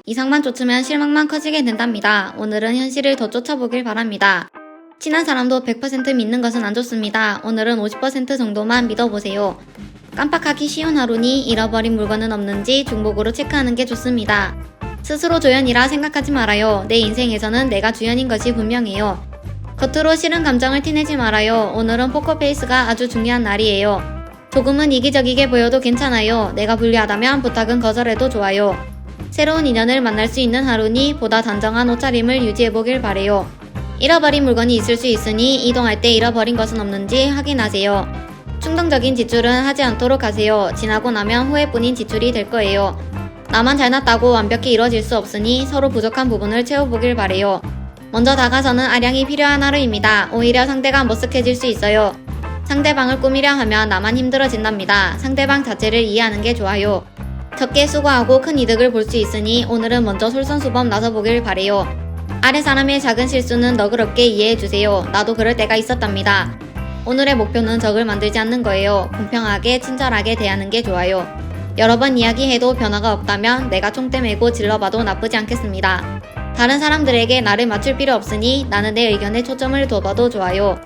이상만 쫓으면 실망만 커지게 된답니다. 오늘은 현실을 더 쫓아보길 바랍니다. 친한 사람도 100% 믿는 것은 안 좋습니다. 오늘은 50% 정도만 믿어보세요. 깜빡하기 쉬운 하루니 잃어버린 물건은 없는지 중복으로 체크하는 게 좋습니다. 스스로 조연이라 생각하지 말아요. 내 인생에서는 내가 주연인 것이 분명해요. 겉으로 싫은 감정을 티내지 말아요. 오늘은 포커페이스가 아주 중요한 날이에요. 조금은 이기적이게 보여도 괜찮아요. 내가 불리하다면 부탁은 거절해도 좋아요. 새로운 인연을 만날 수 있는 하루니 보다 단정한 옷차림을 유지해보길 바래요. 잃어버린 물건이 있을 수 있으니 이동할 때 잃어버린 것은 없는지 확인하세요. 충동적인 지출은 하지 않도록 하세요. 지나고 나면 후회뿐인 지출이 될 거예요. 나만 잘났다고 완벽히 이루어질 수 없으니 서로 부족한 부분을 채워보길 바래요. 먼저 다가서는 아량이 필요한 하루입니다. 오히려 상대가 머쓱해질 수 있어요. 상대방을 꾸미려 하면 나만 힘들어진답니다. 상대방 자체를 이해하는 게 좋아요. 적게 수고하고 큰 이득을 볼 수 있으니 오늘은 먼저 솔선수범 나서보길 바래요. 아래 사람의 작은 실수는 너그럽게 이해해주세요. 나도 그럴 때가 있었답니다. 오늘의 목표는 적을 만들지 않는 거예요. 공평하게 친절하게 대하는 게 좋아요. 여러 번 이야기해도 변화가 없다면 내가 총대 메고 질러봐도 나쁘지 않겠습니다. 다른 사람들에게 나를 맞출 필요 없으니 나는 내 의견에 초점을 둬봐도 좋아요.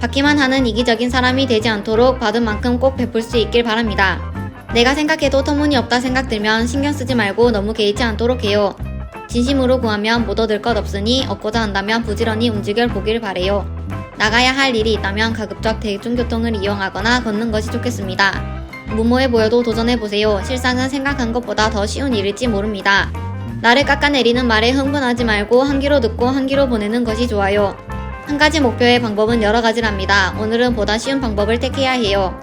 받기만 하는 이기적인 사람이 되지 않도록 받은 만큼 꼭 베풀 수 있길 바랍니다. 내가 생각해도 터무니없다 생각들면 신경 쓰지 말고 너무 개의치 않도록 해요. 진심으로 구하면 못 얻을 것 없으니 얻고자 한다면 부지런히 움직여 보길 바래요. 나가야 할 일이 있다면 가급적 대중교통을 이용하거나 걷는 것이 좋겠습니다. 무모해 보여도 도전해보세요. 실상은 생각한 것보다 더 쉬운 일일지 모릅니다. 나를 깎아내리는 말에 흥분하지 말고 한 귀로 듣고 한 귀로 보내는 것이 좋아요. 한 가지 목표의 방법은 여러 가지랍니다. 오늘은 보다 쉬운 방법을 택해야 해요.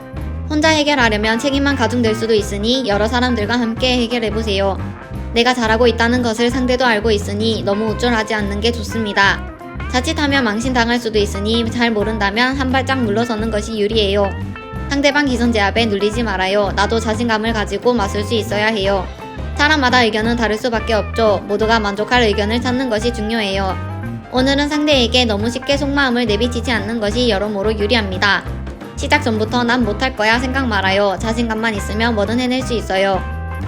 혼자 해결하려면 책임만 가중될 수도 있으니 여러 사람들과 함께 해결해보세요. 내가 잘하고 있다는 것을 상대도 알고 있으니 너무 우쭐하지 않는 게 좋습니다. 자칫하면 망신당할 수도 있으니 잘 모른다면 한 발짝 물러서는 것이 유리해요. 상대방 기선제압에 눌리지 말아요. 나도 자신감을 가지고 맞설 수 있어야 해요. 사람마다 의견은 다를 수밖에 없죠. 모두가 만족할 의견을 찾는 것이 중요해요. 오늘은 상대에게 너무 쉽게 속마음을 내비치지 않는 것이 여러모로 유리합니다. 시작 전부터 난 못할 거야 생각 말아요. 자신감만 있으면 뭐든 해낼 수 있어요.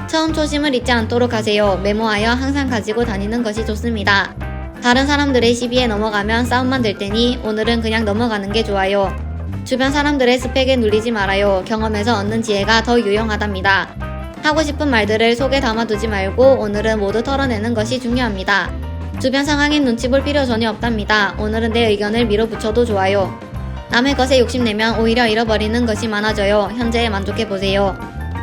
처음 초심을 잊지 않도록 하세요. 메모하여 항상 가지고 다니는 것이 좋습니다. 다른 사람들의 시비에 넘어가면 싸움만 될 테니 오늘은 그냥 넘어가는 게 좋아요. 주변 사람들의 스펙에 눌리지 말아요. 경험에서 얻는 지혜가 더 유용하답니다. 하고 싶은 말들을 속에 담아두지 말고 오늘은 모두 털어내는 것이 중요합니다. 주변 상황에 눈치 볼 필요 전혀 없답니다. 오늘은 내 의견을 밀어붙여도 좋아요. 남의 것에 욕심내면 오히려 잃어버리는 것이 많아져요. 현재에 만족해보세요.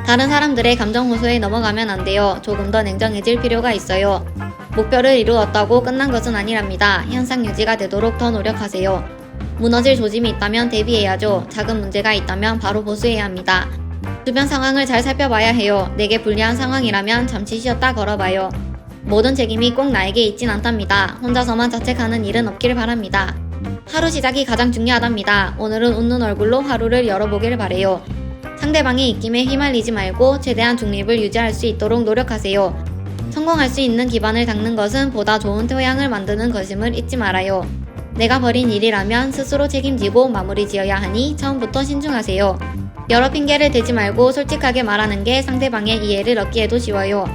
다른 사람들의 감정 호소에 넘어가면 안 돼요. 조금 더 냉정해질 필요가 있어요. 목표를 이루었다고 끝난 것은 아니랍니다. 현상 유지가 되도록 더 노력하세요. 무너질 조짐이 있다면 대비해야죠. 작은 문제가 있다면 바로 보수해야 합니다. 주변 상황을 잘 살펴봐야 해요. 내게 불리한 상황이라면 잠시 쉬었다 걸어봐요. 모든 책임이 꼭 나에게 있진 않답니다. 혼자서만 자책하는 일은 없길 바랍니다. 하루 시작이 가장 중요하답니다. 오늘은 웃는 얼굴로 하루를 열어보길 바래요. 상대방의 입김에 휘말리지 말고 최대한 중립을 유지할 수 있도록 노력하세요. 성공할 수 있는 기반을 닦는 것은 보다 좋은 토양을 만드는 것임을 잊지 말아요. 내가 벌인 일이라면 스스로 책임지고 마무리 지어야 하니 처음부터 신중하세요. 여러 핑계를 대지 말고 솔직하게 말하는 게 상대방의 이해를 얻기에도 쉬워요.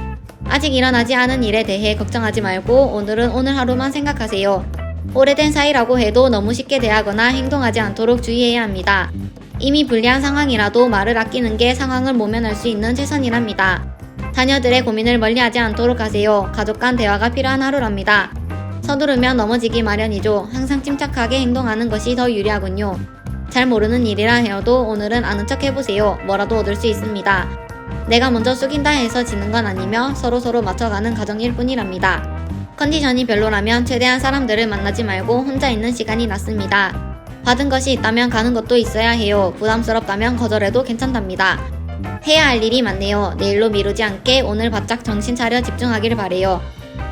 아직 일어나지 않은 일에 대해 걱정하지 말고 오늘은 오늘 하루만 생각하세요. 오래된 사이라고 해도 너무 쉽게 대하거나 행동하지 않도록 주의해야 합니다. 이미 불리한 상황이라도 말을 아끼는 게 상황을 모면할 수 있는 최선이랍니다. 자녀들의 고민을 멀리하지 않도록 하세요. 가족 간 대화가 필요한 하루랍니다. 서두르면 넘어지기 마련이죠. 항상 침착하게 행동하는 것이 더 유리하군요. 잘 모르는 일이라 해도 오늘은 아는 척 해보세요. 뭐라도 얻을 수 있습니다. 내가 먼저 숙인다 해서 지는 건 아니며 서로서로 맞춰가는 과정일 뿐이랍니다. 컨디션이 별로라면 최대한 사람들을 만나지 말고 혼자 있는 시간이 낫습니다. 받은 것이 있다면 가는 것도 있어야 해요. 부담스럽다면 거절해도 괜찮답니다. 해야 할 일이 많네요. 내일로 미루지 않게 오늘 바짝 정신 차려 집중하길 바래요.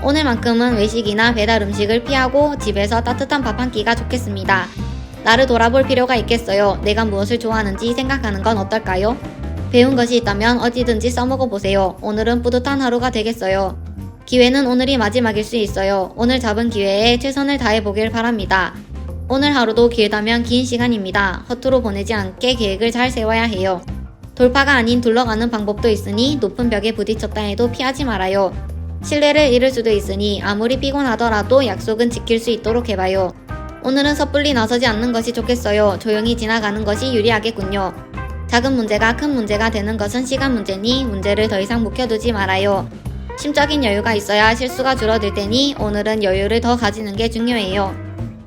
오늘만큼은 외식이나 배달 음식을 피하고 집에서 따뜻한 밥 한 끼가 좋겠습니다. 나를 돌아볼 필요가 있겠어요. 내가 무엇을 좋아하는지 생각하는 건 어떨까요? 배운 것이 있다면 어디든지 써먹어 보세요. 오늘은 뿌듯한 하루가 되겠어요. 기회는 오늘이 마지막일 수 있어요. 오늘 잡은 기회에 최선을 다해보길 바랍니다. 오늘 하루도 길다면 긴 시간입니다. 허투루 보내지 않게 계획을 잘 세워야 해요. 돌파가 아닌 둘러가는 방법도 있으니 높은 벽에 부딪혔다 해도 피하지 말아요. 신뢰를 잃을 수도 있으니 아무리 피곤하더라도 약속은 지킬 수 있도록 해봐요. 오늘은 섣불리 나서지 않는 것이 좋겠어요. 조용히 지나가는 것이 유리하겠군요. 작은 문제가 큰 문제가 되는 것은 시간 문제니 문제를 더 이상 묵혀두지 말아요. 심적인 여유가 있어야 실수가 줄어들 테니 오늘은 여유를 더 가지는 게 중요해요.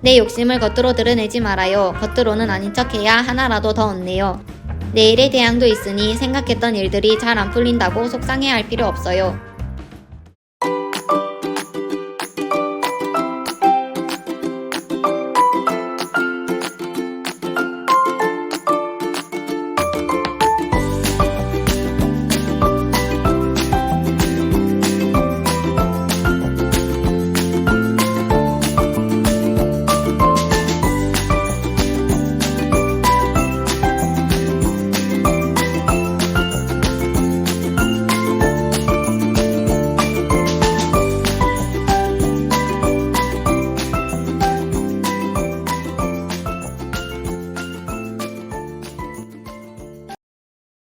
내 욕심을 겉으로 드러내지 말아요. 겉으로는 아닌 척해야 하나라도 더 얻네요. 내일의 대항도 있으니 생각했던 일들이 잘 안 풀린다고 속상해할 필요 없어요.